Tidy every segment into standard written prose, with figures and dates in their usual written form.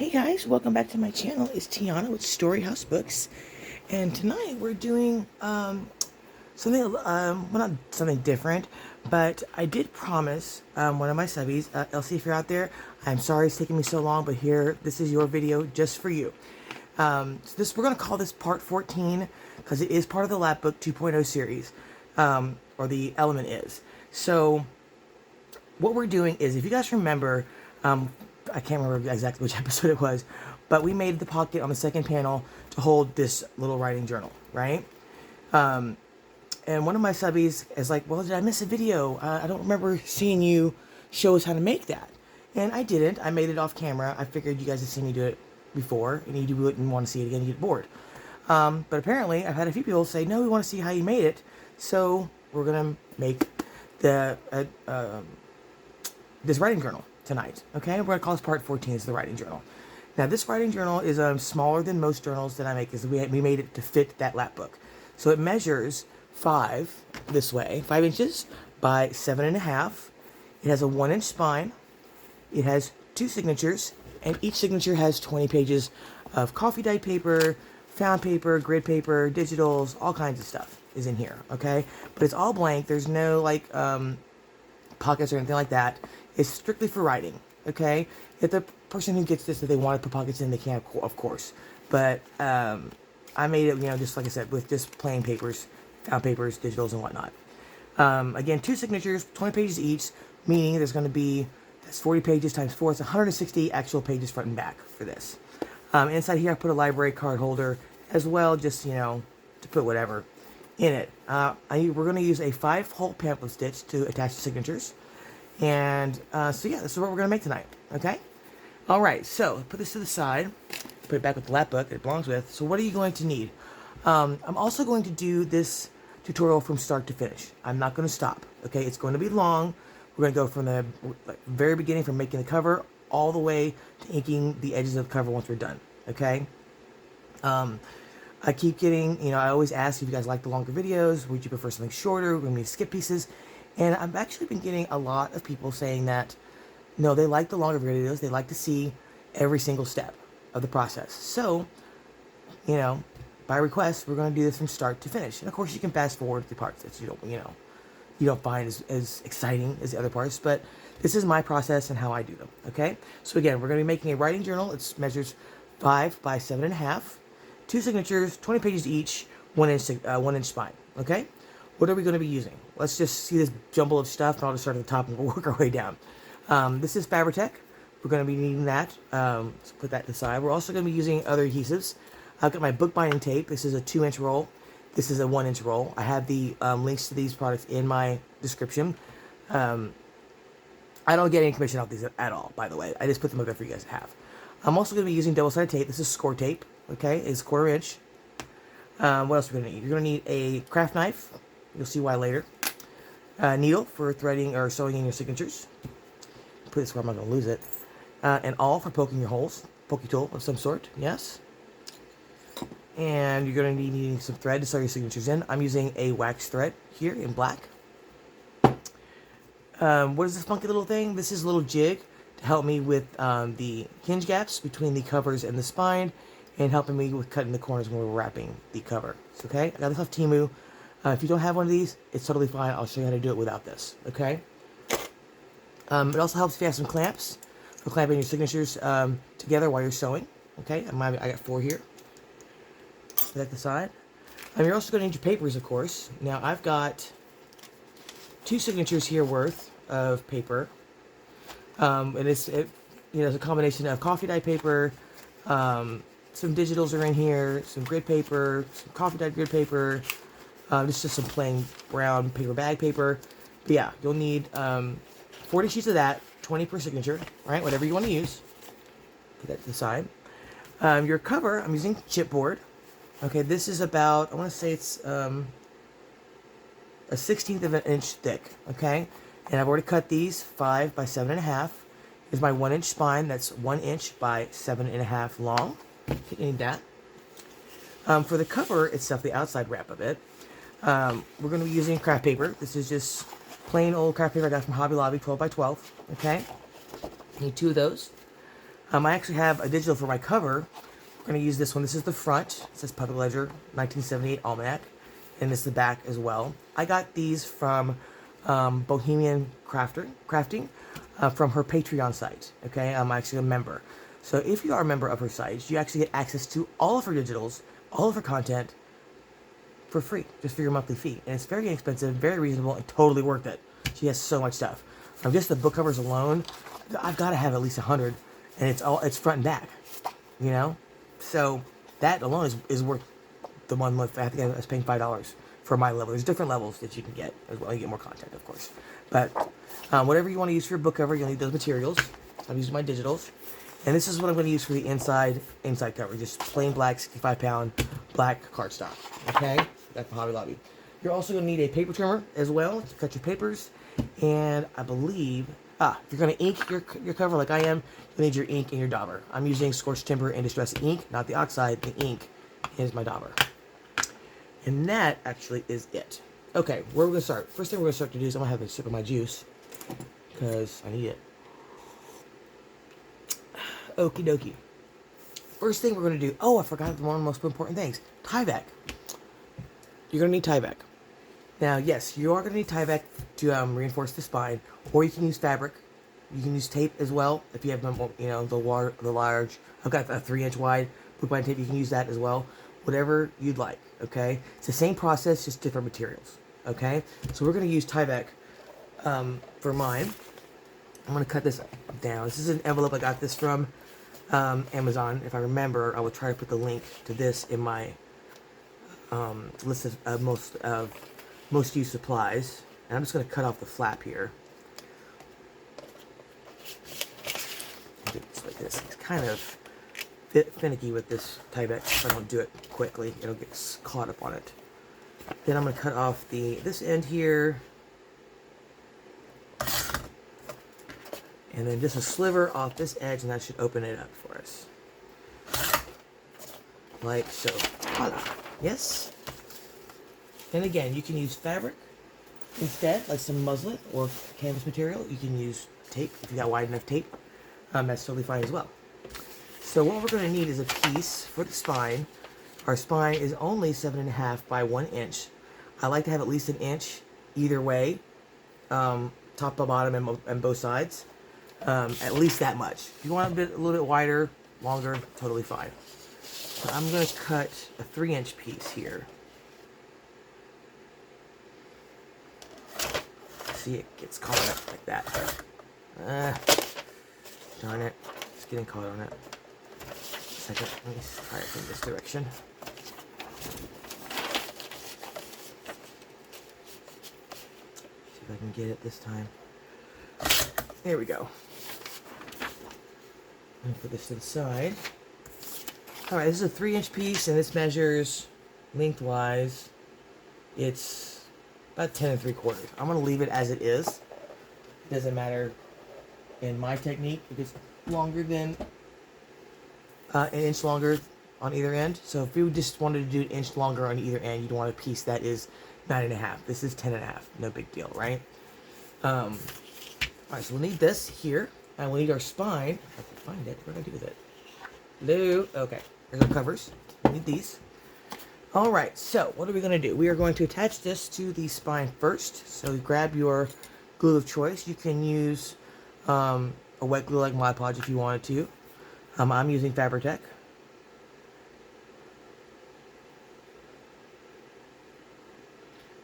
Hey guys, welcome back to my channel. It's Tiana with Storey House Books, and tonight we're doing something well, not something different, but I did promise one of my subbies, Ilse, if you're out there, I'm sorry it's taking me so long, but here, this is your video just for you. So we're gonna call this part 14 because it is part of the Lapbook 2.0 series, or the element is. So what we're doing is, if you guys remember, I can't remember exactly which episode it was, but we made the pocket on the second panel to hold this little writing journal, right? And one of my subbies is like, well, did I miss a video? I don't remember seeing you show us how to make that. And I didn't. I made it off camera. I figured you guys had seen me do it before, and you wouldn't want to see it again, you get bored. But apparently, I've had a few people say, no, we want to see how you made it. So we're going to make the this writing journal tonight. Okay, we're going to call this part 14 is the writing journal. Now, this writing journal is smaller than most journals that I make, because we made it to fit that Lapbook. So it measures 5 inches by 7.5. It has a 1-inch spine. It has 2 signatures, and each signature has 20 pages of coffee dyed paper, found paper, grid paper, digitals, all kinds of stuff is in here. Okay, but it's all blank. There's no like pockets or anything like that. It's strictly for writing. Okay, if the person who gets this, if they want to put pockets in, they can, of course. But I made it, just like I said, with just plain papers, found papers, digitals, and whatnot. Again, 2 signatures, 20 pages each, meaning there's going to be, that's 40 pages times 4. It's 160 actual pages front and back for this. Inside here, I put a library card holder as well, just, to put whatever in it. We're going to use a 5-hole pamphlet stitch to attach the signatures. And so yeah, this is what we're going to make tonight. Okay? Alright, so put this to the side. Put it back with the Lapbook that it belongs with. So what are you going to need? I'm also going to do this tutorial from start to finish. I'm not going to stop. Okay? It's going to be long. We're going to go from the very beginning, from making the cover, all the way to inking the edges of the cover once we're done. Okay? I keep getting, I always ask if you guys like the longer videos. Would you prefer something shorter? We're going to skip pieces. And I've actually been getting a lot of people saying that, no, they like the longer videos. They like to see every single step of the process. So, by request, we're going to do this from start to finish. And of course, you can fast forward the parts that you don't find as exciting as the other parts. But this is my process and how I do them. Okay. So again, we're going to be making a writing journal. It measures 5 by 7.5, 2 signatures, 20 pages each, 1-inch spine. Okay. What are we going to be using? Let's just see this jumble of stuff, and I'll just start at the top and we'll work our way down. This is Fabri-Tac. We're going to be needing that. So put that to the side. We're also going to be using other adhesives. I've got my bookbinding tape. This is a 2-inch roll. This is a 1-inch roll. I have the links to these products in my description. I don't get any commission off these at all, by the way. I just put them up there for you guys to have. I'm also going to be using double-sided tape. This is score tape. Okay, it's 1/4 inch. What else are we going to need? You're going to need a craft knife. You'll see why later. Needle for threading or sewing in your signatures. Put this where I'm not going to lose it. And awl for poking your holes. Pokey tool of some sort. Yes. And you're going to be needing some thread to sew your signatures in. I'm using a wax thread here in black. What is this funky little thing? This is a little jig to help me with the hinge gaps between the covers and the spine, and helping me with cutting the corners when we're wrapping the cover. So, okay, I got this off Temu. If you don't have one of these, it's totally fine. I'll show you how to do it without this. Okay. It also helps if you have some clamps for clamping your signatures together while you're sewing. Okay, I got 4 here. Put that to the side. You're also going to need your papers, of course. Now, I've got 2 signatures here worth of paper. And it's a combination of coffee dyed paper, some digitals are in here, some grid paper, some coffee dyed grid paper, just some plain brown paper bag paper. But yeah, you'll need 40 sheets of that, 20 per signature, right? Whatever you want to use. Put that to the side. Your cover, I'm using chipboard. Okay, this is about, I want to say it's a 1/16 of an inch thick. Okay, and I've already cut these 5 by 7.5. Here's my 1-inch spine. That's 1 inch by 7.5 long. You need that. For the cover itself, the outside wrap of it, we're going to be using craft paper. This is just plain old craft paper I got from Hobby Lobby, 12 by 12. Okay, need 2 of those. I actually have a digital for my cover. We're going to use this one. This is the front. It says Public Ledger 1978 Almanac. And this is the back as well. I got these from Bohemian Crafting from her Patreon site. Okay, I'm actually a member. So if you are a member of her site, you actually get access to all of her digitals, all of her content for free, just for your monthly fee. And it's very inexpensive, very reasonable, and totally worth it. She has so much stuff. From just the book covers alone, I've got to have at least 100, and it's front and back, you know? So that alone is worth the 1 month. I think I was paying $5 for my level. There's different levels that you can get as well. You get more content, of course. But whatever you want to use for your book cover, you'll need those materials. I'm using my digitals. And this is what I'm going to use for the inside cover. Just plain black, 65-pound black cardstock. Okay? That's the Hobby Lobby. You're also going to need a paper trimmer as well to cut your papers. And I believe, if you're going to ink your cover like I am, you'll need your ink and your dauber. I'm using Scorched Timber and Distress ink, not the Oxide. The ink is my dauber. And that actually is it. Okay, where we're going to start. First thing we're going to start to do is I'm going to have a sip of my juice because I need it. Okie dokie. First thing we're going to do, I forgot one of the most important things. Tyvek. You're going to need Tyvek. Now, yes, you are going to need Tyvek to reinforce the spine, or you can use fabric. You can use tape as well if you have, the large. I've got a 3-inch wide bookbind tape. You can use that as well. Whatever you'd like, okay? It's the same process, just different materials, okay? So we're going to use Tyvek for mine. I'm going to cut this down. This is an envelope. I got this from Amazon. If I remember, I will try to put the link to this in my list of most used supplies. And I'm just going to cut off the flap here. Just like this. It's kind of finicky with this Tyvek. If I don't do it quickly, it'll get caught up on it. Then I'm going to cut off this end here. And then just a sliver off this edge, and that should open it up for us. Like so. Voila. Yes? And again, you can use fabric instead, like some muslin or canvas material. You can use tape if you got wide enough tape. That's totally fine as well. So what we're going to need is a piece for the spine. Our spine is only 7.5 by 1 inch. I like to have at least 1 inch either way, top to bottom and both sides. At least that much. If you want a little bit wider, longer, totally fine. So I'm going to cut a 3-inch piece here. See, it gets caught up like that. Darn it. It's getting caught on it. Second, let me try it from this direction. See if I can get it this time. There we go. I'm gonna put this to the side. Alright, this is a 3-inch piece, and this measures lengthwise. It's about 10 3/4. I'm gonna leave it as it is. It doesn't matter in my technique if it's longer than 1 inch longer on either end. So if you just wanted to do 1 inch longer on either end, you'd want a piece that is 9.5. This is 10.5. No big deal, right? Alright, so we'll need this here. And we'll need our spine. If I can find it. What did I do with it? Hello? Okay. Here's our covers. We need these. Alright, so what are we going to do? We are going to attach this to the spine first. So grab your glue of choice. You can use a wet glue like Mod Podge if you wanted to. I'm using Fabri-Tac.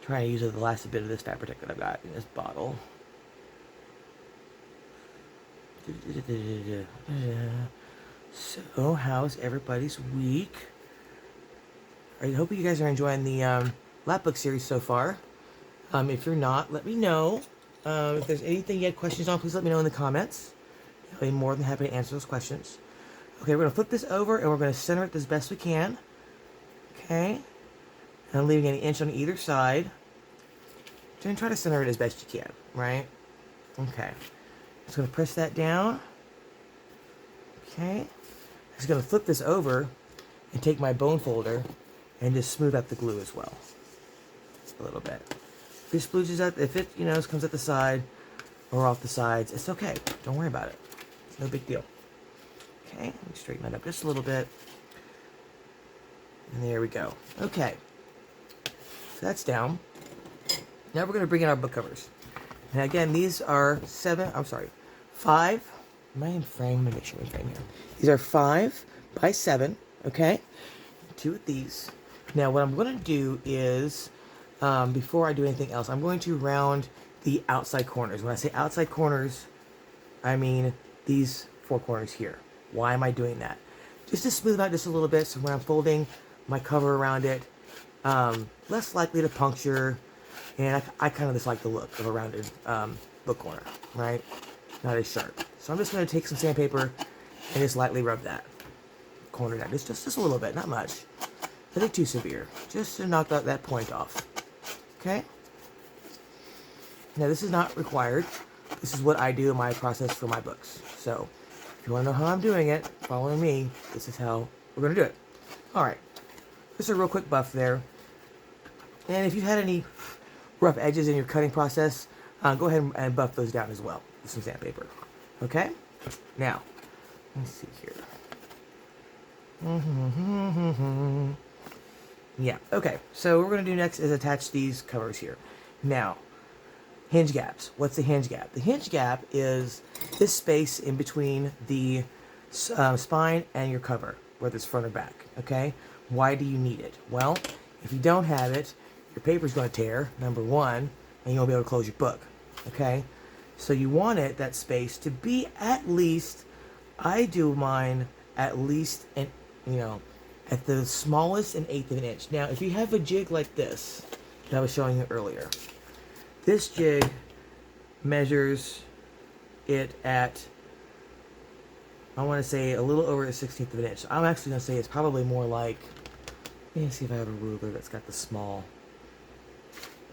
Trying to use the last bit of this Fabri-Tac that I've got in this bottle. So, how's everybody's week? I hope you guys are enjoying the Lapbook series so far. If you're not, let me know. If there's anything you had questions on, please let me know in the comments. I'll be more than happy to answer those questions. Okay, we're going to flip this over, and we're going to center it as best we can. Okay. And I'm leaving an inch on either side. Then try to center it as best you can, right? Okay. Just going to press that down. Okay. I'm just going to flip this over and take my bone folder and just smooth out the glue as well. Just a little bit. If it splooges out, if it, comes at the side or off the sides, it's okay. Don't worry about it. It's no big deal. Okay, let me straighten that up just a little bit. And there we go. Okay, so that's down. Now we're going to bring in our book covers. And again, these are 5. Am I in frame? Let me make sure I'm in frame here. These are 5 by 7, okay? 2 of these. Now what I'm going to do is, before I do anything else, I'm going to round the outside corners. When I say outside corners, I mean these 4 corners here. Why am I doing that? Just to smooth out just a little bit, so when I'm folding my cover around it, less likely to puncture, and I kind of just like the look of a rounded book corner, right? Not as sharp. So I'm just going to take some sandpaper and just lightly rub that corner down. Just a little bit, not much. Nothing too severe. Just to knock that point off. Okay? Now this is not required. This is what I do in my process for my books. So if you want to know how I'm doing it, following me, this is how we're going to do it. Alright. Just a real quick buff there. And if you've had any rough edges in your cutting process, go ahead and buff those down as well with some sandpaper. Okay? Now, let's see here. Yeah, okay. So what we're going to do next is attach these covers here. Now, hinge gaps. What's the hinge gap? The hinge gap is this space in between the spine and your cover, whether it's front or back. Okay? Why do you need it? Well, if you don't have it, your paper's going to tear, number one, and you won't be able to close your book. Okay? So you want it, that space, to be at least, I do mine at least, at the smallest, 1/8 of an inch. Now, if you have a jig like this, that I was showing you earlier, this jig measures it at, I want to say, a little over 1/16 of an inch. So I'm actually going to say it's probably more like, let me see if I have a ruler that's got the smaller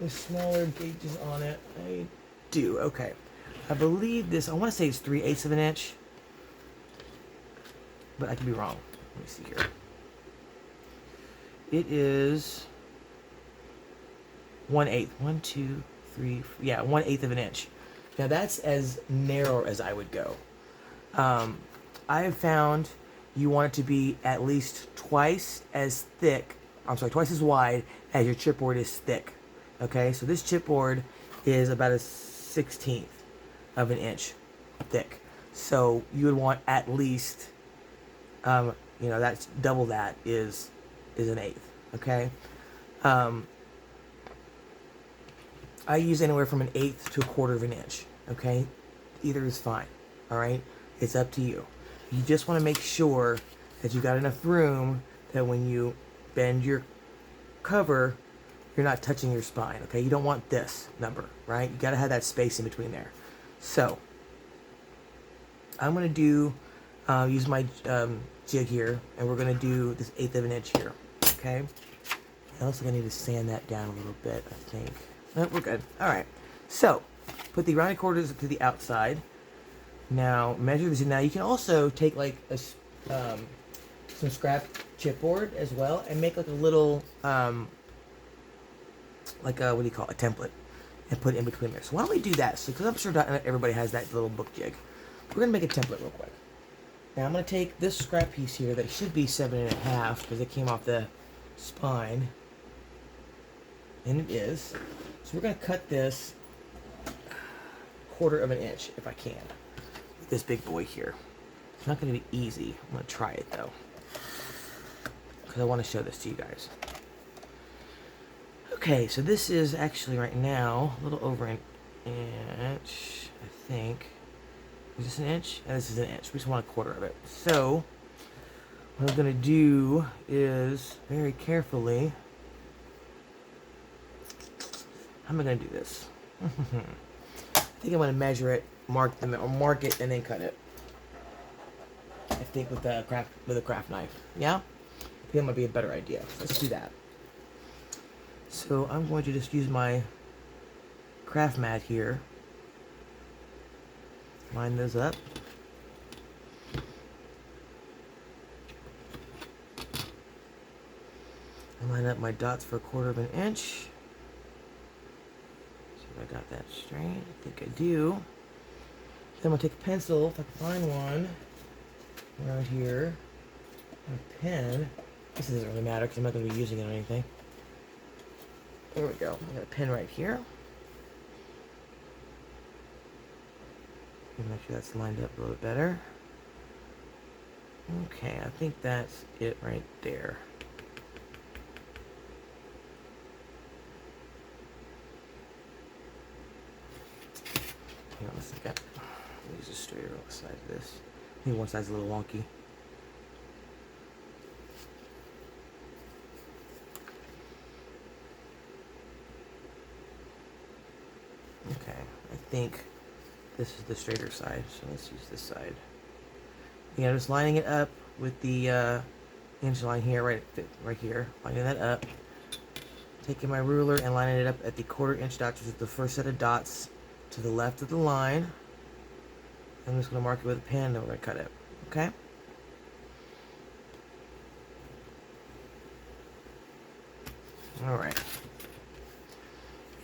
gauges on it. I do, okay. I believe this, I want to say it's 3/8 of an inch, but I could be wrong. Let me see here. It is 1/8. 1, 2, 3, yeah, 1/8 of an inch. Now that's as narrow as I would go. I have found you want it to be at least twice as wide as your chipboard is thick. Okay, so this chipboard is about a 1/16 of an inch thick. So you would want at least, that's double that is 1/8. Okay. I use anywhere from 1/8 to 1/4 of an inch. Okay, either is fine. All right, it's up to you. You just want to make sure that you got enough room that when you bend your cover, you're not touching your spine. Okay, you don't want this number, right? You got to have that space in between there. So I'm going to do use my jig here, and we're going to do this 1/8 of an inch here. Okay. I also need to sand that down a little bit, I think. No, we're good. All right. So put the rounded corners to the outside. Now measure this. Now you can also take like some scrap chipboard as well, and make like a little what do you call it? A template, and put it in between there. So why don't we do that? So because I'm sure not everybody has that little book jig. We're gonna make a template real quick. Now I'm gonna take this scrap piece here that should be 7.5 because it came off the spine, and it is. So we're gonna cut this 1/4 of an inch if I can with this big boy here. It's not gonna be easy. I'm gonna try it though because I want to show this to you guys. Okay, so this is actually right now a little over an inch, I think. Is this an inch? And this is an inch. We just want 1/4 of it. So what I'm going to do is very carefully, how am I going to do this? I think I'm going to measure it, mark it, and then cut it. I think with a craft knife. Yeah? I think that might be a better idea. Let's do that. So I'm going to just use my craft mat here. Line those up. And line up my dots for 1/4 of an inch. See if I got that straight. I think I do. Then I'm going to take a pencil, if I can find one. around here. A pen. This doesn't really matter because I'm not going to be using it on anything. There we go. I got a pen right here. Make sure that's lined up a little bit better. Okay, I think that's it right there. Hang on a second. Use a straighter side of this. I think one side's a little wonky. Okay, I think this is the straighter side, so let's use this side. Yeah, I'm just lining it up with the inch line here, right here. Lining that up. Taking my ruler and lining it up at the 1/4 inch dots, which is the first set of dots to the left of the line. I'm just going to mark it with a pen, and we're going to cut it. Okay? Alright.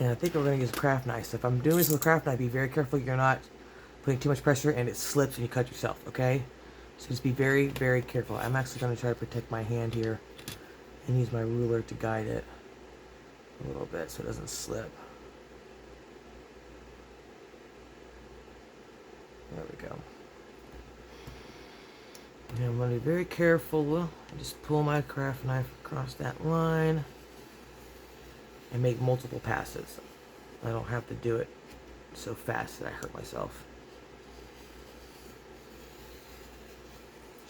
And I think we're going to use a craft knife. So if I'm doing this with a craft knife, be very careful you're not putting too much pressure and it slips and you cut yourself, okay? So just be very, very careful. I'm actually going to try to protect my hand here and use my ruler to guide it a little bit so it doesn't slip. There we go. And I'm going to be very careful and just pull my craft knife across that line and make multiple passes. I don't have to do it so fast that I hurt myself.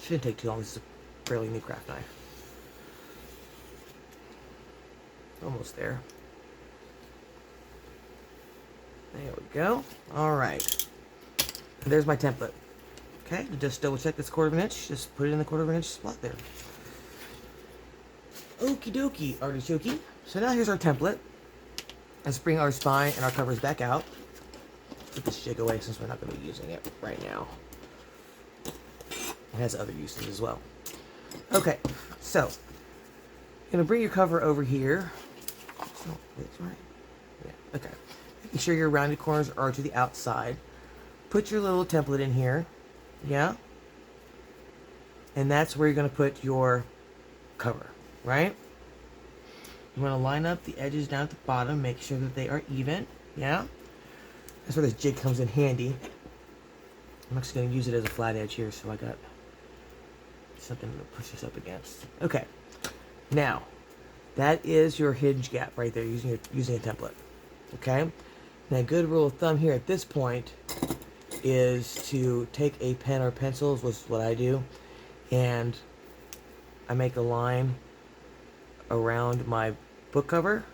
Shouldn't take too long. This is a fairly new craft knife. Almost there. There we go. Alright. There's my template. Okay, just double check this 1/4 inch. Just put it in the 1/4 inch spot there. Okie dokie, artichoke. So now here's our template. Let's bring our spine and our covers back out. Put this jig away since we're not going to be using it right now. It has other uses as well. Okay, so you're going to bring your cover over here. Oh, that's right. Yeah, okay. Making sure your rounded corners are to the outside. Put your little template in here. Yeah? And that's where you're going to put your cover, right? You want to line up the edges down at the bottom, make sure that they are even. Yeah? That's where this jig comes in handy. I'm actually going to use it as a flat edge here, so I got something to push this up against. Okay. Now, that is your hinge gap right there using a template. Okay? Now, a good rule of thumb here at this point is to take a pen or pencil, which is what I do, and I make a line around my book cover.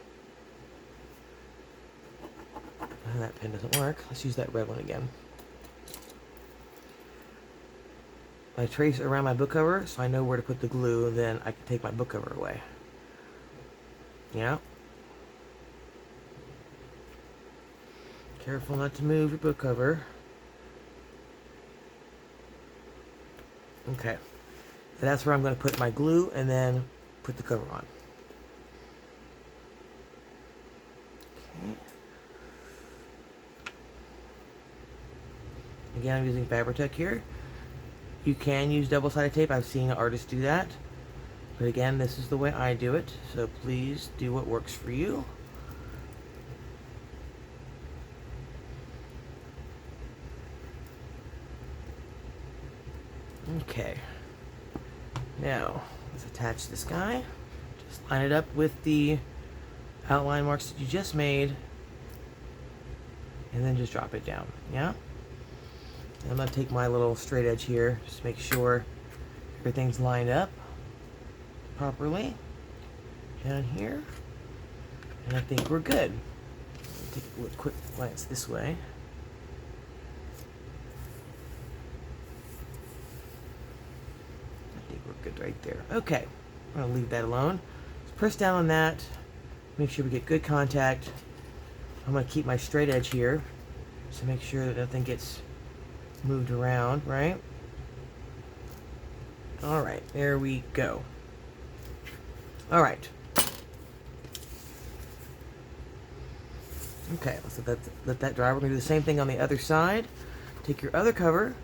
And that pen doesn't work. Let's use that red one again. I trace around my book cover so I know where to put the glue, and then I can take my book cover away. Yeah. Careful not to move your book cover. Okay. So that's where I'm going to put my glue and then put the cover on. Okay. Again, I'm using Fabri-Tac here. You can use double-sided tape. I've seen artists do that. But again, this is the way I do it. So please do what works for you. Okay. Now, let's attach this guy. Just line it up with the outline marks that you just made. And then just drop it down. Yeah? And I'm going to take my little straight edge here. Just make sure everything's lined up properly. Down here. And I think we're good. Take a quick glance this way. We're good right there. Okay, I'm going to leave that alone. Let's press down on that. Make sure we get good contact. I'm going to keep my straight edge here. So make sure that nothing gets moved around, right? Alright, there we go. Alright. Okay, let's let that dry. We're going to do the same thing on the other side. Take your other cover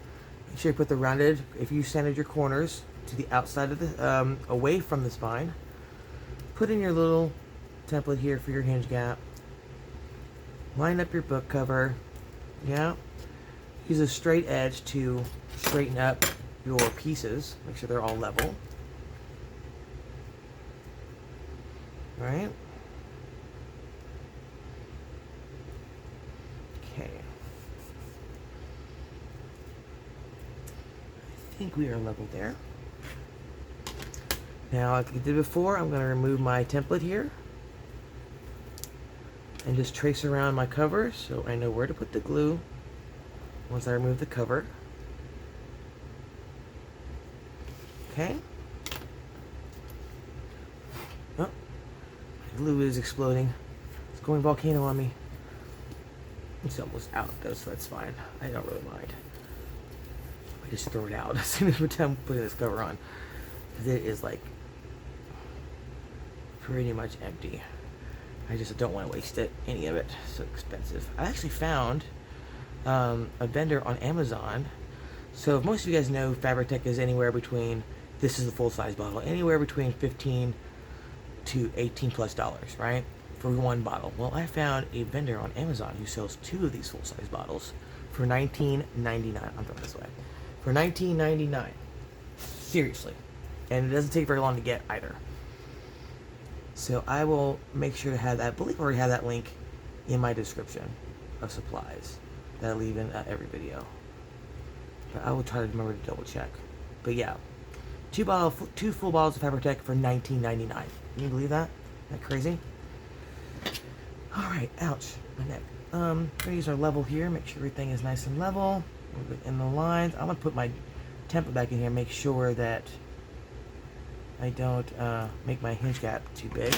Make sure you put the rounded, if you sanded your corners to the outside of the, away from the spine. Put in your little template here for your hinge gap. Line up your book cover. Yeah. Use a straight edge to straighten up your pieces. Make sure they're all level. Right? Okay. I think we are level there. Now, like I did before, I'm going to remove my template here and just trace around my cover so I know where to put the glue once I remove the cover. Okay. Oh, my glue is exploding. It's going volcano on me. It's almost out though, so that's fine. I don't really mind. I just throw it out as soon as we're done putting this cover on, because it is like pretty much empty. I just don't want to waste it, any of it. So expensive. I actually found a vendor on Amazon. So if most of you guys know, Fabri-Tech is anywhere between, this is the full size bottle, anywhere between $15 to $18+, right? For one bottle. Well, I found a vendor on Amazon who sells 2 of these full size bottles for $19.99. I'm throwing this way. For $19.99. Seriously. And it doesn't take very long to get either. So I will make sure to have that. I believe I already have that link in my description of supplies that I leave in every video. But I will try to remember to double check. But yeah, 2 full bottles of Fabri-Tech for $19.99. Can you believe that? Isn't that crazy? All right, ouch, my neck. We're gonna use our level here. Make sure everything is nice and level. In the lines, I'm gonna put my template back in here. Make sure that I don't make my hinge gap too big.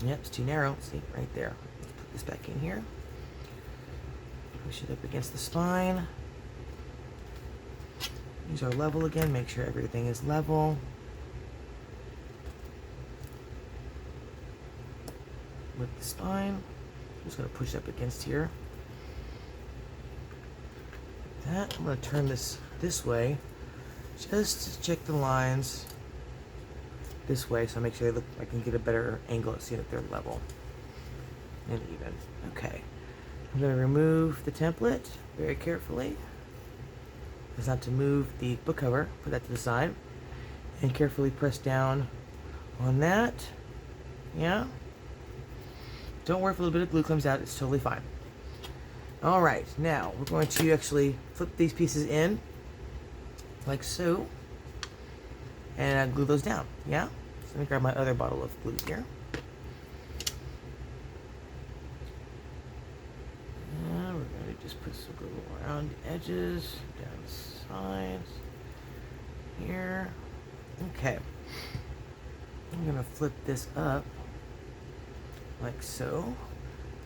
Yep, it's too narrow. See, right there. Let's put this back in here. Push it up against the spine. Use our level again. Make sure everything is level. With the spine. I'm just going to push up against here. Like that. I'm going to turn this way. Just to check the lines this way, so I make sure they look, I can get a better angle at seeing if they're level and even. Okay, I'm going to remove the template very carefully. It's not to move the book cover. Put that to the side and carefully press down on that. Yeah. Don't worry if a little bit of glue comes out. It's totally fine. All right, now we're going to actually flip these pieces in. Like so, and I glue those down. Yeah, so let me grab my other bottle of glue here. And we're going to just put some glue around the edges, down the sides, here. Okay, I'm going to flip this up like so,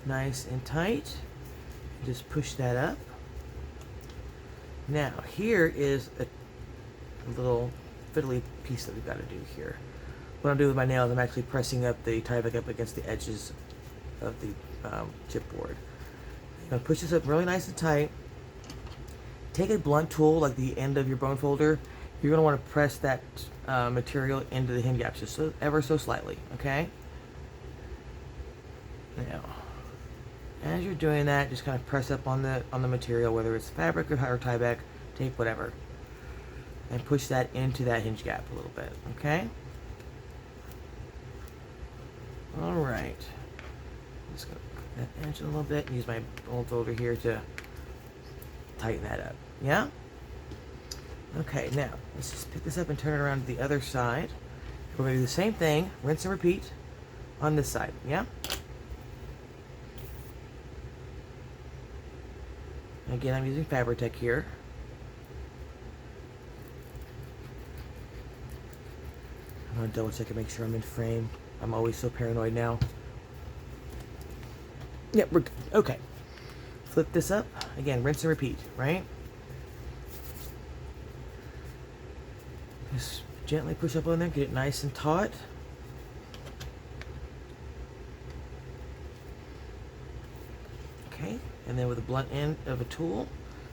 nice and tight. Just push that up. Now here is a little fiddly piece that we've got to do here. What I'm doing with my nails, I'm actually pressing up the Tyvek up against the edges of the chipboard. I'm going to push this up really nice and tight. Take a blunt tool, like the end of your bone folder. You're going to want to press that material into the hinge gaps just ever so slightly, okay? Now, as you're doing that, just kind of press up on the material, whether it's fabric or Tyvek, tape, whatever. And push that into that hinge gap a little bit, okay? Alright. Just going to cut that edge a little bit and use my bone folder here to tighten that up. Yeah? Okay, now, let's just pick this up and turn it around to the other side. We're going to do the same thing, rinse and repeat on this side, yeah? Again, I'm using Fabri-Tech here. I'm going to double check and make sure I'm in frame. I'm always so paranoid now. Yep, we're good. Okay. Flip this up. Again, rinse and repeat, right? Just gently push up on there, get it nice and taut. Okay, and then with the blunt end of a tool,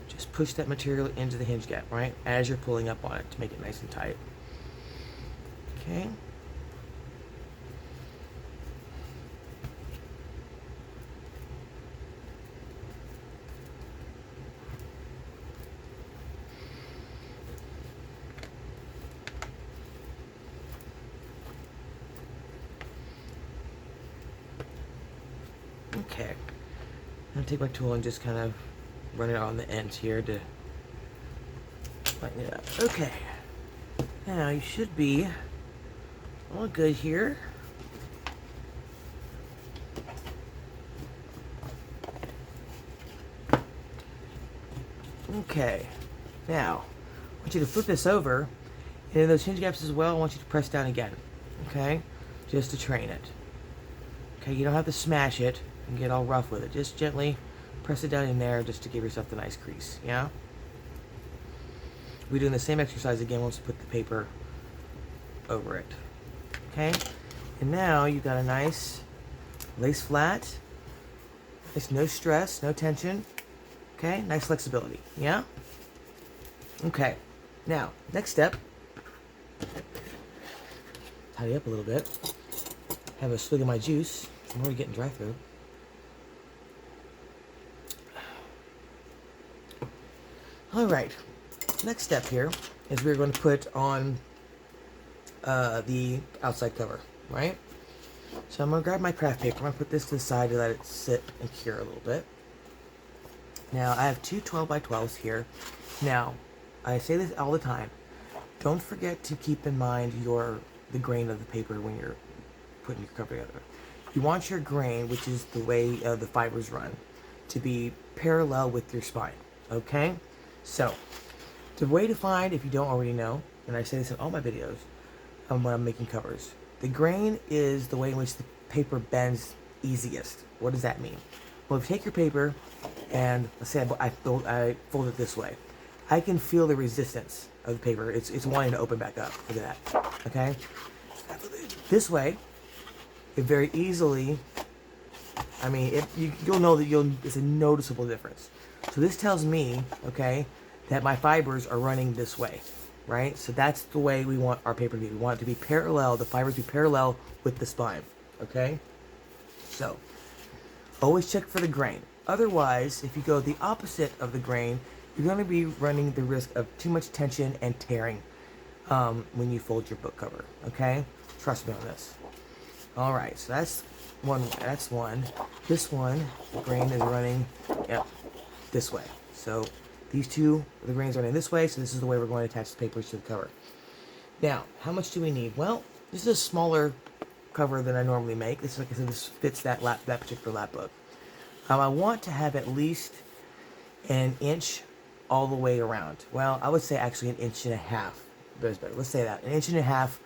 just push that material into the hinge gap, right? As you're pulling up on it to make it nice and tight. Okay. Okay. I'm gonna take my tool and just kind of run it on the ends here to lighten it up. Okay. Now you should be all good here. Okay. Now, I want you to flip this over, and in those hinge gaps as well, I want you to press down again. Okay? Just to train it. Okay, you don't have to smash it and get all rough with it. Just gently press it down in there just to give yourself the nice crease. Yeah? We're doing the same exercise again once we put the paper over it. Okay? And now you've got a nice lace flat. It's no stress, no tension. Okay? Nice flexibility. Yeah? Okay. Now, next step. Tidy up a little bit. Have a swig of my juice. I'm already getting dry throat. Alright. Next step here is we're going to put on the outside cover, right? So I'm going to grab my craft paper. I'm going to put this to the side to let it sit and cure a little bit. Now, I have two 12x12s here. Now, I say this all the time. Don't forget to keep in mind the grain of the paper when you're putting your cover together. You want your grain, which is the way the fibers run, to be parallel with your spine, okay? So, the way to find, if you don't already know, and I say this in all my videos when I'm making covers, the grain is the way in which the paper bends easiest. What does that mean? Well, if you take your paper and let's say I fold it this way, I can feel the resistance of the paper. It's wanting to open back up. Look at that. Okay? This way, it very easily, I mean, you'll know that it's a noticeable difference. So this tells me, okay, that my fibers are running this way, right? So that's the way we want our paper to be. We want it to be parallel, the fibers to be parallel with the spine, okay? So, always check for the grain. Otherwise, if you go the opposite of the grain, you're going to be running the risk of too much tension and tearing when you fold your book cover, okay? Trust me on this. Alright, so that's one. That's one. This one, the grain is running, yep, this way. So these two, the grains are running this way, so this is the way we're going to attach the papers to the cover. Now, how much do we need? Well, this is a smaller cover than I normally make. This, like I said, this fits that particular lap book. I want to have at least an inch all the way around. Well, I would say actually an inch and a half. But let's say that. An inch and a half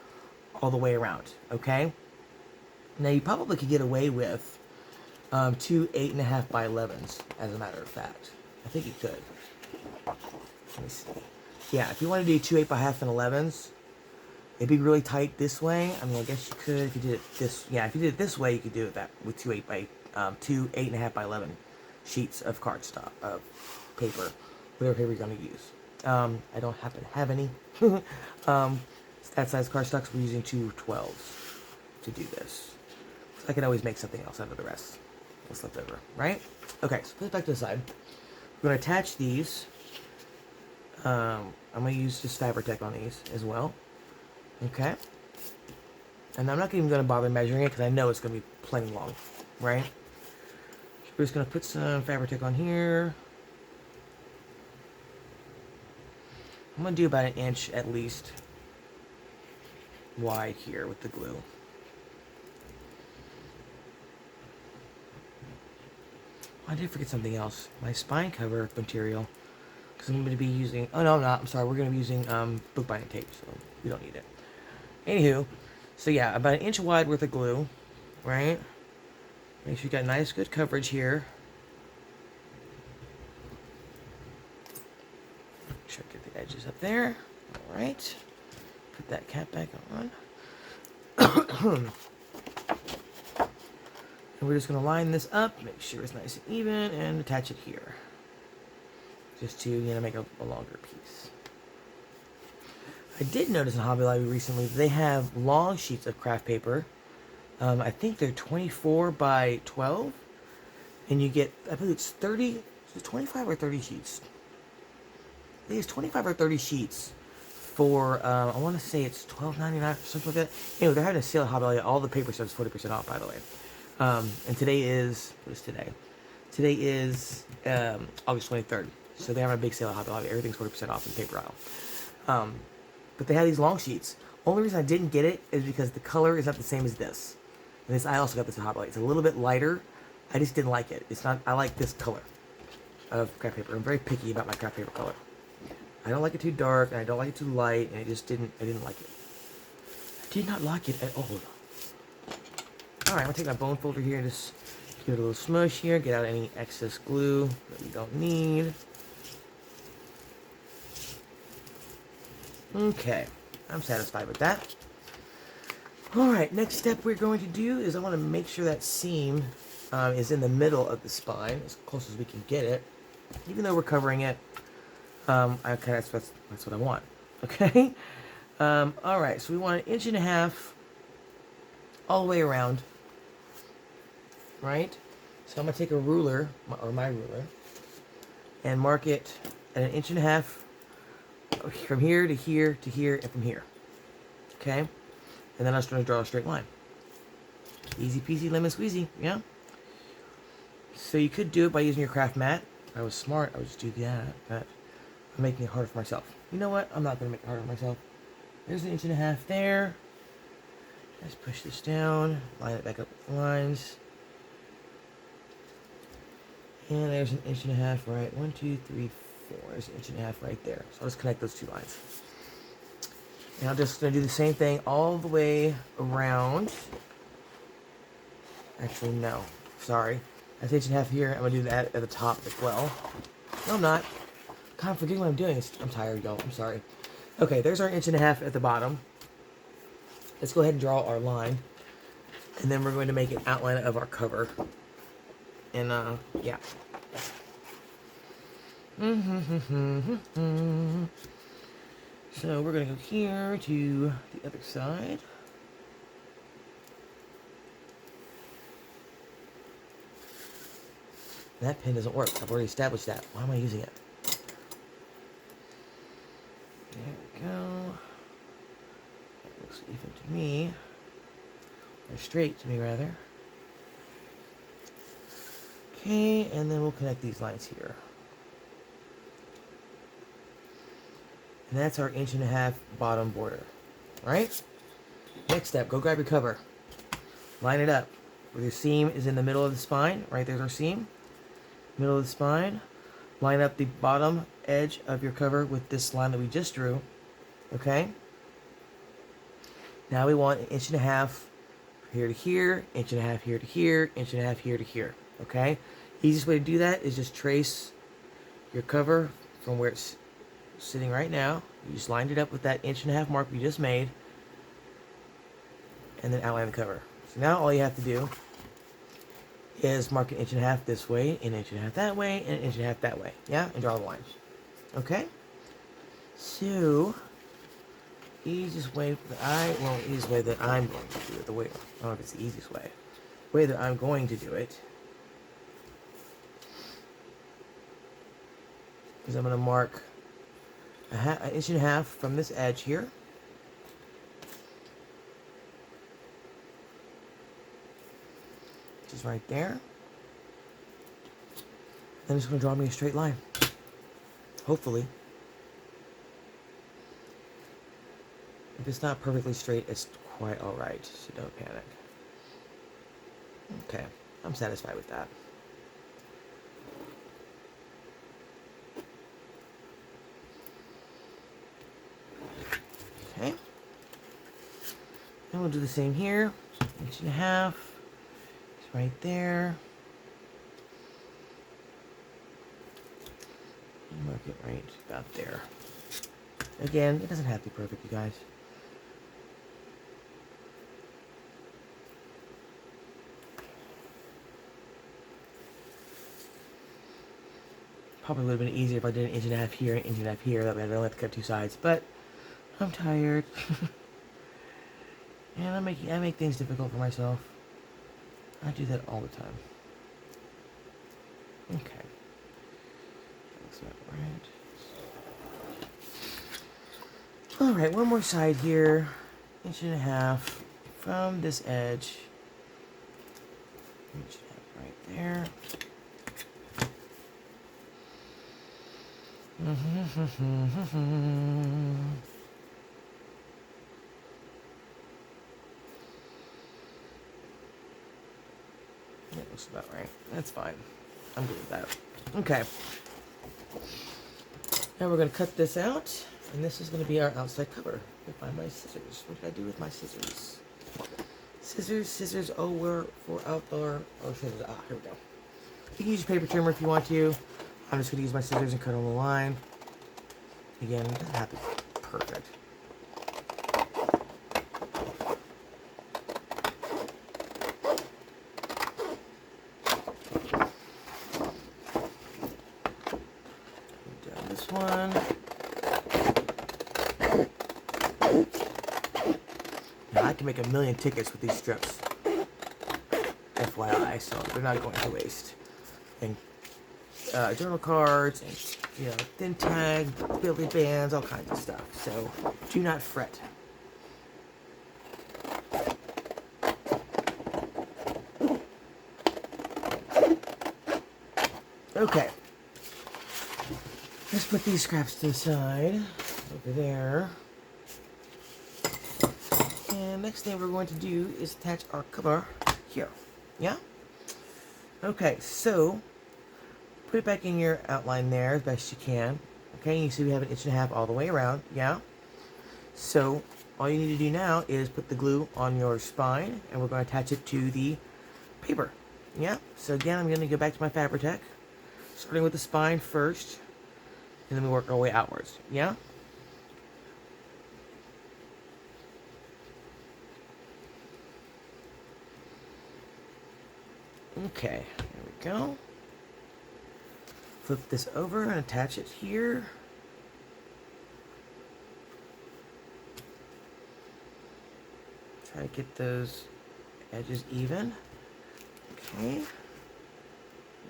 all the way around. Okay? Now, you probably could get away with two 8.5 by 11s, as a matter of fact. I think you could. Let me see. Yeah, if you want to do two 8.5 and 11s, it'd be really tight this way. I mean, I guess you could if you did it this. Yeah, if you did it this way, you could do it that with two 8.5 by 11 sheets of cardstock of paper, whatever paper you're going to use. I don't happen to have any that size cardstocks. We're using two 12s to do this. So I can always make something else out of the rest that's left over, right? Okay, so put it back to the side. We're going to attach these. I'm going to use just Fabri-Tac on these as well. Okay. And I'm not even going to bother measuring it because I know it's going to be plenty long, right? We're just going to put some Fabri-Tac on here. I'm going to do about an inch at least wide here with the glue. I did forget something else. My spine cover material. Because I'm going to be using... Oh, no, I'm not. I'm sorry. We're going to be using book binding tape, so we don't need it. Anywho, so yeah, about an inch wide worth of glue, right? Make sure you got nice, good coverage here. Make sure I get the edges up there. All right. Put that cap back on. And we're just going to line this up, make sure it's nice and even, and attach it here. just to, you know, make a longer piece. I did notice in Hobby Lobby recently that they have long sheets of craft paper. I think they're 24 by 12, and you get, I believe it's 30, is it 25 or 30 sheets? I think it's 25 or 30 sheets for, I want to say it's $12.99 or something like that. Anyway, they're having a sale at Hobby Lobby. All the paper stuff is 40% off, by the way. And today is, what is today? Today is August 23rd. So they're having a big sale at Hobby Lobby. Everything's 40% off in the paper aisle. But they have these long sheets. Only reason I didn't get it is because the color is not the same as this. And this, I also got this at Hobby Lobby. It's a little bit lighter. I just didn't like it. It's not, I like this color of craft paper. I'm very picky about my craft paper color. I don't like it too dark, and I don't like it too light, and I didn't like it. I did not like it at all. Alright, I'm going to take my bone folder here and just give it a little smush here, get out any excess glue that we don't need. Okay, I'm satisfied with that. Alright, next step we're going to do is I want to make sure that seam is in the middle of the spine, as close as we can get it. Even though we're covering it, that's what I want. Okay? Alright, so we want 1.5 inches all the way around. Right? So I'm going to take a ruler, or my ruler, and mark it at 1.5 inches from here to here to here and from here. Okay? And then I'm just going to draw a straight line. Easy peasy lemon squeezy, yeah? So you could do it by using your craft mat. If I was smart, I would just do that, but I'm making it harder for myself. You know what? I'm not going to make it harder for myself. There's 1.5 inches there. Just push this down, line it back up with lines. And there's 1.5 inches, right? 1, 2, 3, 4. There's 1.5 inches right there. So I'll just connect those two lines. And I'm just going to do the same thing all the way around. Actually, no. Sorry. That's 1.5 inches here. I'm going to do that at the top as well. No, I'm not. God, I'm forgetting what I'm doing. I'm tired, y'all. I'm sorry. Okay, there's our 1.5 inches at the bottom. Let's go ahead and draw our line. And then we're going to make an outline of our cover. And, yeah. So we're going to go here to the other side. That pen doesn't work. I've already established that. Why am I using it? There we go. That looks even to me. Or straight to me, rather. Okay, and then we'll connect these lines here. And that's our 1.5 inch bottom border. Alright? Next step, go grab your cover. Line it up. Where your seam is in the middle of the spine. Right there's our seam. Middle of the spine. Line up the bottom edge of your cover with this line that we just drew. Okay? Now we want 1.5 inches here to here, 1.5 inches here to here, 1.5 inches here to here. Okay? Easiest way to do that is just trace your cover from where it's sitting right now. You just lined it up with that 1.5 inch mark we just made, and then outline the cover. So now all you have to do is mark 1.5 inches this way, 1.5 inches that way, and 1.5 inches that way. Yeah? And draw the lines. Okay? So, easiest way that easiest way that I'm going to do it, I don't know if it's the easiest way. The way that I'm going to do it is I'm going to mark 1.5 inches from this edge here. Which is right there. Then it's going to draw me a straight line. Hopefully. If it's not perfectly straight, it's quite alright, so don't panic. Okay, I'm satisfied with that. Okay. And we'll do the same here. 1.5 inches. It's right there. And mark it right about there. Again, it doesn't have to be perfect, you guys. Probably would have been easier if I did an inch and a half here and an inch and a half here. That way I don't have to cut two sides. But I'm tired. And I make things difficult for myself. I do that all the time. Okay. That's not right. Alright, one more side here. Inch and a half from this edge. Inch and a half right there. That looks about right. That's fine. I'm good with that. Okay. Now we're going to cut this out, and this is going to be our outside cover. I'll find my scissors. What did I do with my scissors? Scissors. Oh, we're for outdoor. Oh, scissors. Ah, here we go. You can use your paper trimmer if you want to. I'm just going to use my scissors and cut on the line. Again, it doesn't have to be perfect. Down this one. Now I can make a million tickets with these strips. FYI, so they're not going to waste. And journal cards, and thin tag, Billy bands, all kinds of stuff. So do not fret. Okay. Let's put these scraps to the side over there. And next thing we're going to do is attach our cover here. Yeah? Okay, so put it back in your outline there as best you can. Okay, you see we have an inch and a half all the way around. Yeah? So all you need to do now is put the glue on your spine, and we're going to attach it to the paper. Yeah? So again, I'm going to go back to my Fabri-Tac, starting with the spine first, and then we work our way outwards. Yeah? Okay, there we go. Flip this over and attach it here. Try to get those edges even. Okay.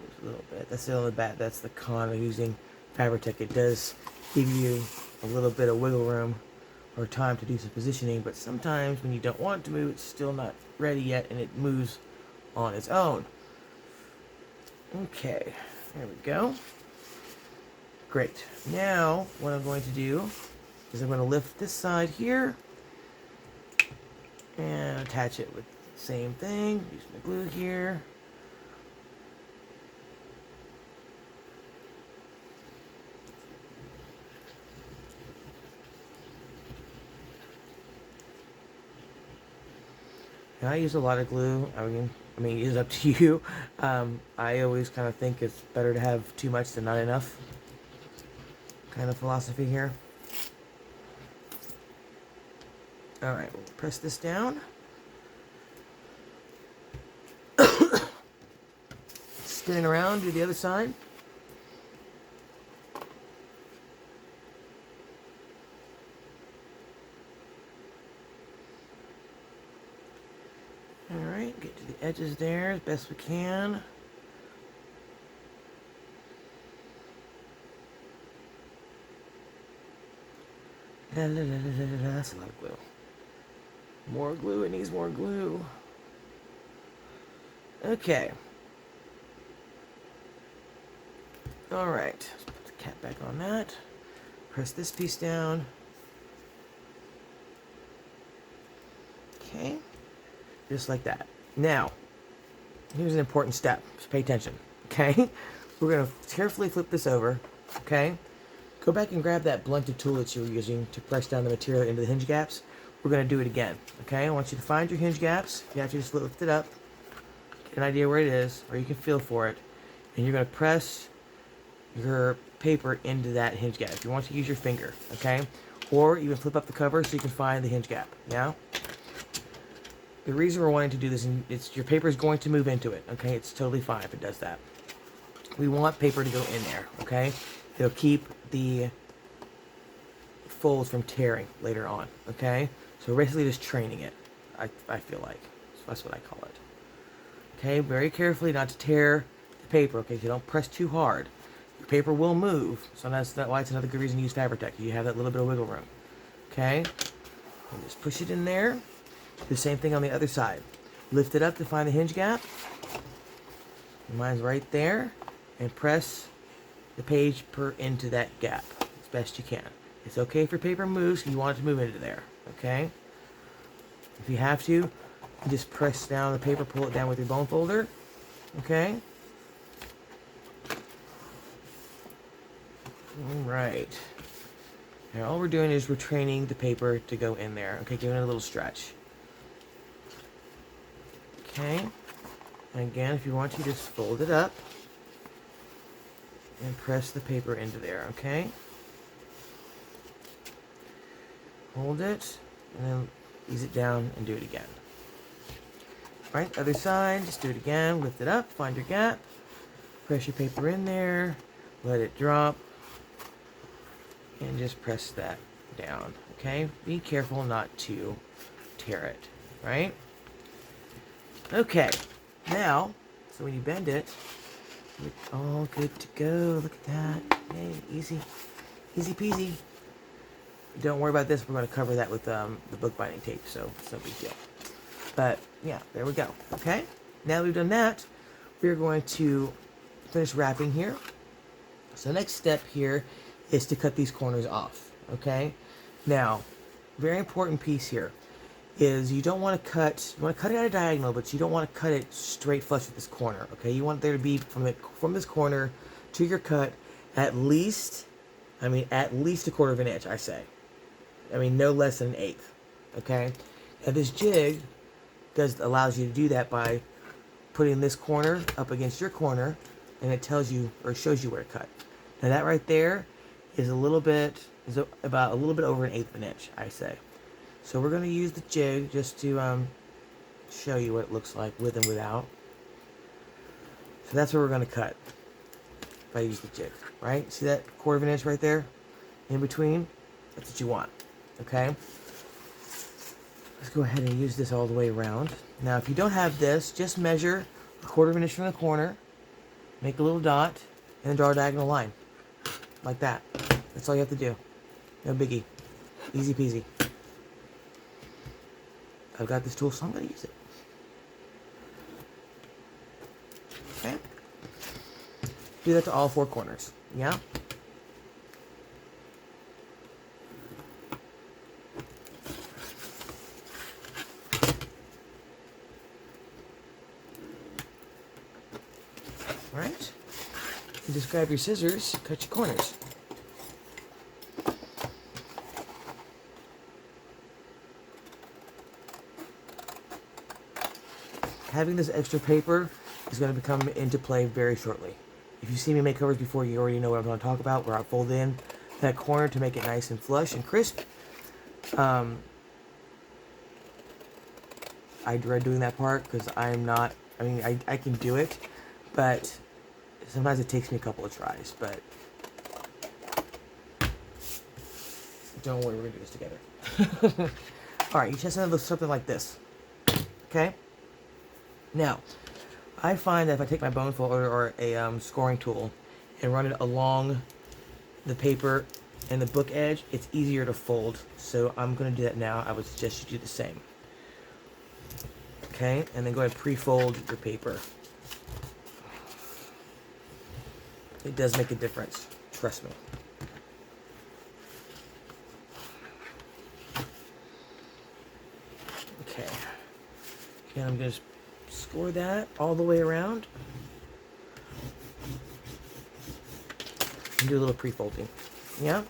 Just a little bit. That's the only bad. That's the con of using Fabri-Tac. It does give you a little bit of wiggle room or time to do some positioning, but sometimes when you don't want it to move, it's still not ready yet, and it moves on its own. Okay, there we go. Great. Now, what I'm going to do is I'm going to lift this side here and attach it with the same thing. Use my glue here. Now, I use a lot of glue. I mean, it's up to you. I always kind of think it's better to have too much than not enough kind of philosophy here. Alright, we'll press this down. Spin it around, do the other side. Alright, get to the edges there as best we can. That's a lot of glue. More glue, it needs more glue. Okay. Alright, let's put the cap back on that. Press this piece down. Okay. Just like that. Now, here's an important step. Just pay attention. Okay? We're going to carefully flip this over. Okay? Go back and grab that blunted tool that you were using to press down the material into the hinge gaps. We're going to do it again. Okay? I want you to find your hinge gaps. You have to just lift it up. Get an idea where it is, or you can feel for it. And you're going to press your paper into that hinge gap. If you want to use your finger. Okay? Or even flip up the cover so you can find the hinge gap. Yeah? The reason we're wanting to do this, it's your paper is going to move into it. Okay? It's totally fine if it does that. we want paper to go in there, okay? It'll keep the folds from tearing later on, okay? So we're basically just training it, I feel like. So that's what I call it. Okay, very carefully not to tear the paper, okay? So you don't press too hard. Your paper will move, so that's why it's another good reason to use Fabri-Tac. You have that little bit of wiggle room, okay? And just push it in there. Do the same thing on the other side. Lift it up to find the hinge gap. Mine's right there. And press the page into that gap as best you can. It's okay if your paper moves, you want it to move into there, okay? If you have to, you just press down the paper, pull it down with your bone folder, okay? Alright. Now all we're doing is we're training the paper to go in there, okay? Giving it a little stretch. Okay? And again, if you want to, just fold it up and press the paper into there, okay? Hold it, and then ease it down and do it again. Right, other side, just do it again, lift it up, find your gap, press your paper in there, let it drop, and just press that down, okay? Be careful not to tear it, right? Okay, now, so when you bend it, it's all good to go. Look at that. Hey, easy. Easy peasy. Don't worry about this. We're going to cover that with the bookbinding tape, so it's no big deal. But, yeah, there we go. Okay? Now that we've done that, we're going to finish wrapping here. So the next step here is to cut these corners off. Okay? Now, very important piece here is you don't want to cut, you want to cut it at a diagonal, but you don't want to cut it straight flush with this corner, okay? You want there to be from this corner to your cut at least a 1/4 of an inch, I say. I mean, no less than 1/8, okay? And this jig allows you to do that by putting this corner up against your corner, and it tells you, or shows you where to cut. Now that right there is about a little bit over 1/8 of an inch, I say. So we're going to use the jig just to show you what it looks like with and without. So that's where we're going to cut if I use the jig, right? See that 1/4 of an inch right there in between? That's what you want, okay? Let's go ahead and use this all the way around. Now, if you don't have this, just measure 1/4 of an inch from the corner, make a little dot, and then draw a diagonal line, like that. That's all you have to do. No biggie. Easy peasy. I've got this tool, so I'm going to use it. Okay. Do that to all 4 corners. Yeah. All right. And just grab your scissors, cut your corners. Having this extra paper is going to come into play very shortly. If you see me make covers before, you already know what I'm going to talk about, where I fold in that corner to make it nice and flush and crisp. I dread doing that part because I can do it, but sometimes it takes me a couple of tries, but don't worry, we're going to do this together. Alright, you just have something like this. Okay? Now, I find that if I take my bone folder or a scoring tool and run it along the paper and the book edge, it's easier to fold. So I'm going to do that now. I would suggest you do the same. Okay, and then go ahead and pre-fold your paper. It does make a difference. Trust me. Okay. Okay, I'm going to score that all the way around. And do a little pre-folding. Yeah?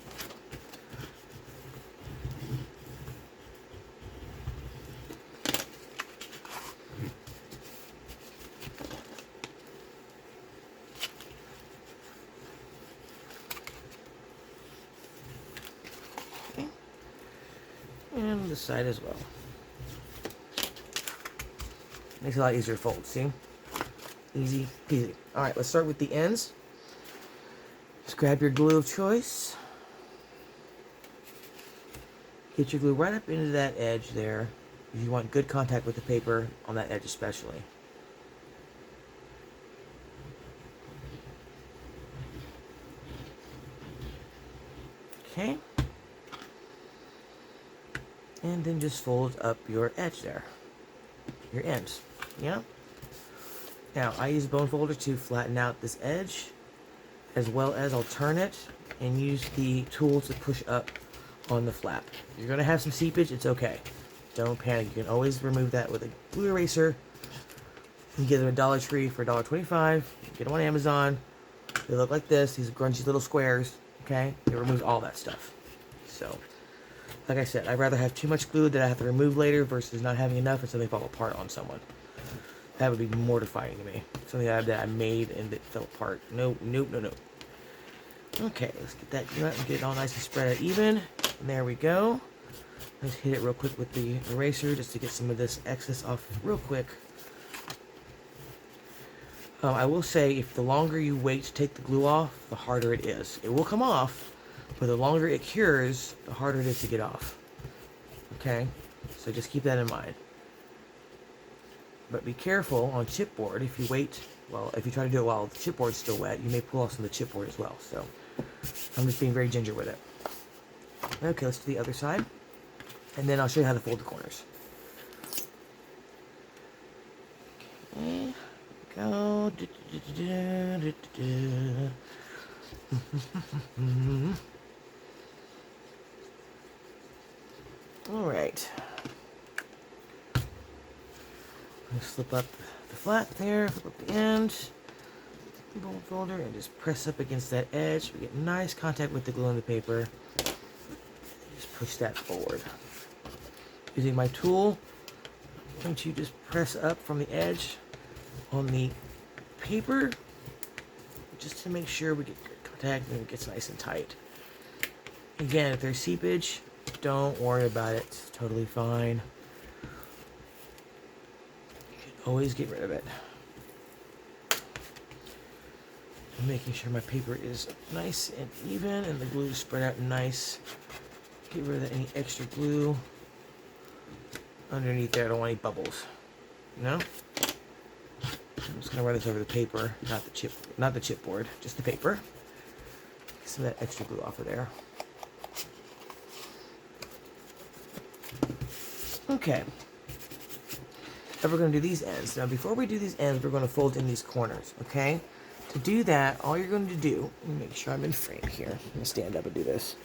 Okay. And this side as well. Makes it a lot easier to fold, see? Easy peasy. Alright, let's start with the ends. Just grab your glue of choice. Get your glue right up into that edge there. You want good contact with the paper on that edge especially. Okay. And then just fold up your edge there. Your ends. Yeah? Now, I use a bone folder to flatten out this edge, as well as I'll turn it and use the tool to push up on the flap. You're going to have some seepage, it's okay. Don't panic. You can always remove that with a glue eraser. You can get them at Dollar Tree for $1.25. Get them on Amazon. They look like this. These grungy little squares. Okay? It removes all that stuff. So, like I said, I'd rather have too much glue that I have to remove later versus not having enough and something fall apart on someone. That would be mortifying to me. Something that I made and it fell apart. No, no, no, no. Okay, let's get that glue out and get it all nice and spread out even. And there we go. Let's hit it real quick with the eraser just to get some of this excess off real quick. I will say, if the longer you wait to take the glue off, the harder it is. It will come off, but the longer it cures, the harder it is to get off. Okay? So just keep that in mind. But be careful on chipboard. If you wait, well, if you try to do it while the chipboard's still wet, you may pull off some of the chipboard as well. So I'm just being very ginger with it. Okay, let's do the other side. And then I'll show you how to fold the corners. Okay, go. All right. Slip up the flap there, flip up the end, bone folder, and just press up against that edge. We get nice contact with the glue on the paper. Just push that forward. Using my tool, I'm going to just press up from the edge on the paper, just to make sure we get good contact and it gets nice and tight. Again, if there's seepage, don't worry about it. It's totally fine. Always get rid of it. I'm making sure my paper is nice and even and the glue is spread out nice. Get rid of any extra glue underneath there. I don't want any bubbles. You know? I'm just gonna run this over the paper, not the chipboard, just the paper. Get some of that extra glue off of there. Okay. Now we're going to do these ends. Now before we do these ends, we're going to fold in these corners, okay? To do that, all you're going to do, let me make sure I'm in frame here. I'm going to stand up and do this.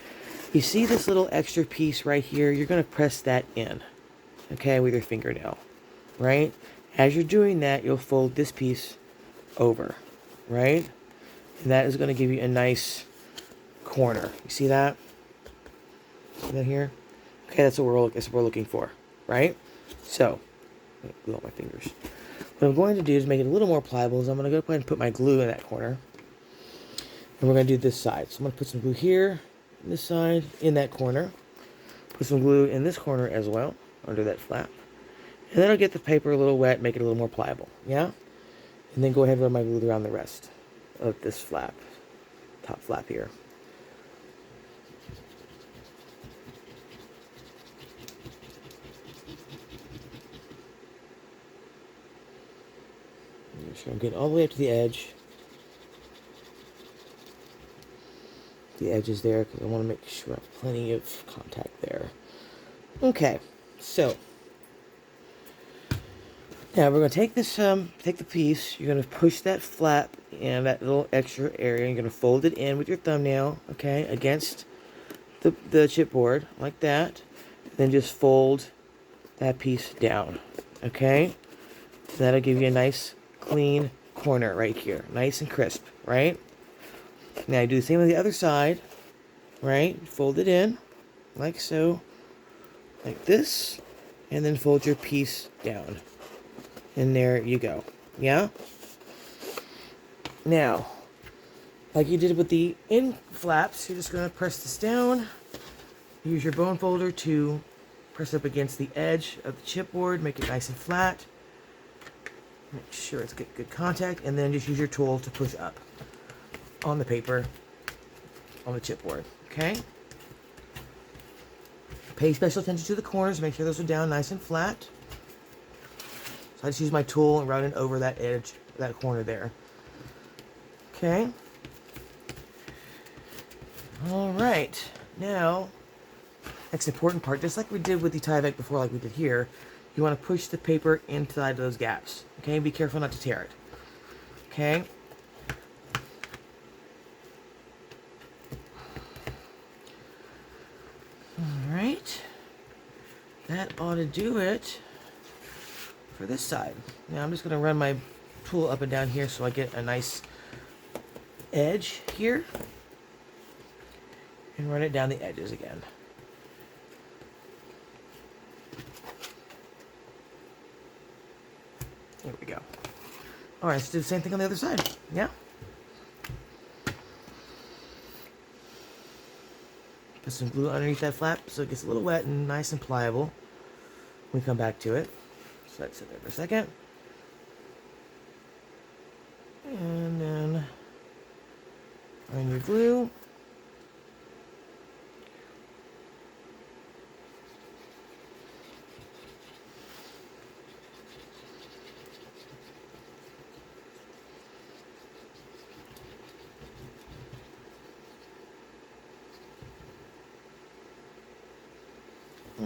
You see this little extra piece right here? You're going to press that in, okay, with your fingernail, right? As you're doing that, you'll fold this piece over, right? And that is going to give you a nice corner. You see that? See that here? Okay, that's what we're looking for, right? So, glue on my fingers. What I'm going to do is make it a little more pliable. Is I'm going to go ahead and put my glue in that corner. And we're going to do this side. So I'm going to put some glue here, this side, in that corner. Put some glue in this corner as well, under that flap. And then I'll get the paper a little wet, make it a little more pliable. Yeah? And then go ahead and run my glue around the rest of this flap. Top flap here. So I'm getting all the way up to the edge. The edge is there because I want to make sure I have plenty of contact there. Okay, so now we're going to take this, take the piece. You're going to push that flap in that little extra area. You're going to fold it in with your thumbnail, okay, against the chipboard like that. And then just fold that piece down, okay. That'll give you a nice clean corner right here, nice and crisp, right? Now I do the same on the other side, right? Fold it in like so, like this, and then fold your piece down, and there you go. Yeah. Now, like you did with the end flaps, you're just going to press this down. Use your bone folder to press up against the edge of the chipboard, make it nice and flat. Make sure it's good contact, and then just use your tool to push up on the paper on the chipboard. Okay. Pay special attention to the corners. Make sure those are down nice and flat. So I just use my tool and run it over that edge, that corner there. Okay. All right. Now, next important part, just like we did with the Tyvek before, like we did here, you want to push the paper inside those gaps. Okay. Be careful not to tear it. Okay. Alright, that ought to do it for this side. Now I'm just going to run my tool up and down here so I get a nice edge here. And run it down the edges again. There we go. Alright, let's do the same thing on the other side. Yeah? Put some glue underneath that flap so it gets a little wet and nice and pliable when we come back to it. So let's sit there for a second. And then on your glue.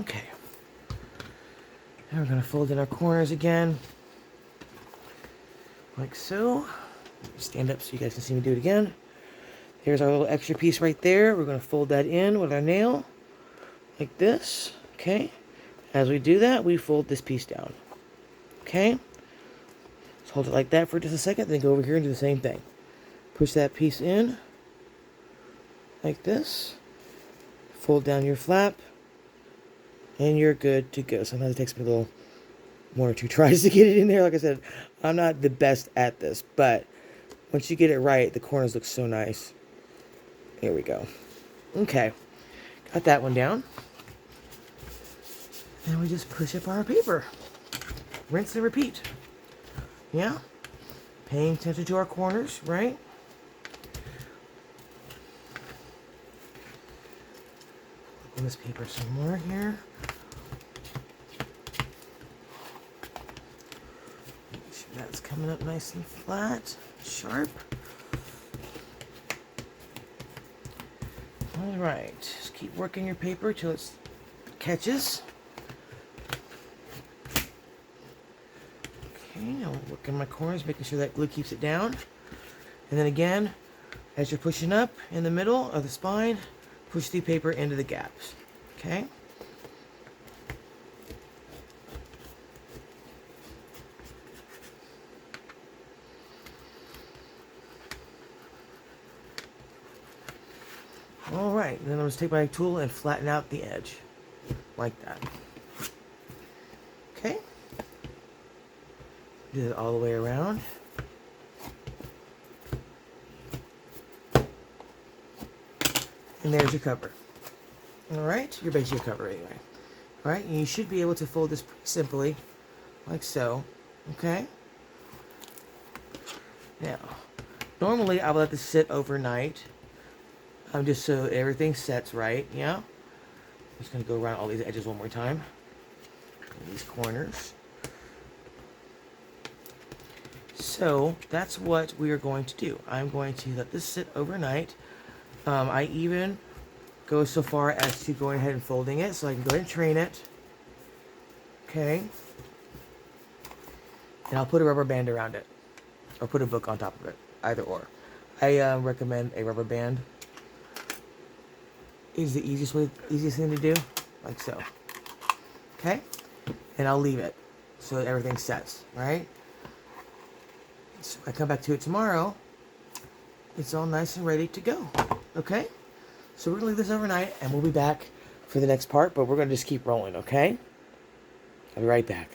Okay. Now we're going to fold in our corners again. Like so. Stand up so you guys can see me do it again. There's our little extra piece right there. We're going to fold that in with our nail. Like this. Okay. As we do that, we fold this piece down. Okay. Let's hold it like that for just a second. Then go over here and do the same thing. Push that piece in. Like this. Fold down your flap. And you're good to go. Sometimes it takes me a little 1 or 2 tries to get it in there. Like I said, I'm not the best at this, but once you get it right, the corners look so nice. Here we go. Okay. Got that one down. And we just push up our paper. Rinse and repeat. Yeah? Paying attention to our corners, right? On this paper some more here. Make sure that's coming up nice and flat, sharp. All right, just keep working your paper till it catches. Okay, I'll work in my corners, making sure that glue keeps it down. And then again, as you're pushing up in the middle of the spine, push the paper into the gaps. Okay? Alright, then I'll just take my tool and flatten out the edge. Like that. Okay? Do it all the way around. And there's your cover. Alright, your base your cover anyway. Alright, and you should be able to fold this pretty simply, like so. Okay? Now, normally I would let this sit overnight, just so everything sets right, yeah? I'm just going to go around all these edges one more time. These corners. So, that's what we are going to do. I'm going to let this sit overnight. I even go so far as to going ahead and folding it, so I can go ahead and train it. Okay. And I'll put a rubber band around it. Or put a book on top of it. Either or. I recommend a rubber band. Is the easiest thing to do. Like so. Okay? And I'll leave it. So everything sets. Right? So I come back to it tomorrow. It's all nice and ready to go. Okay? So we're going to leave this overnight, and we'll be back for the next part, but we're going to just keep rolling, okay? I'll be right back.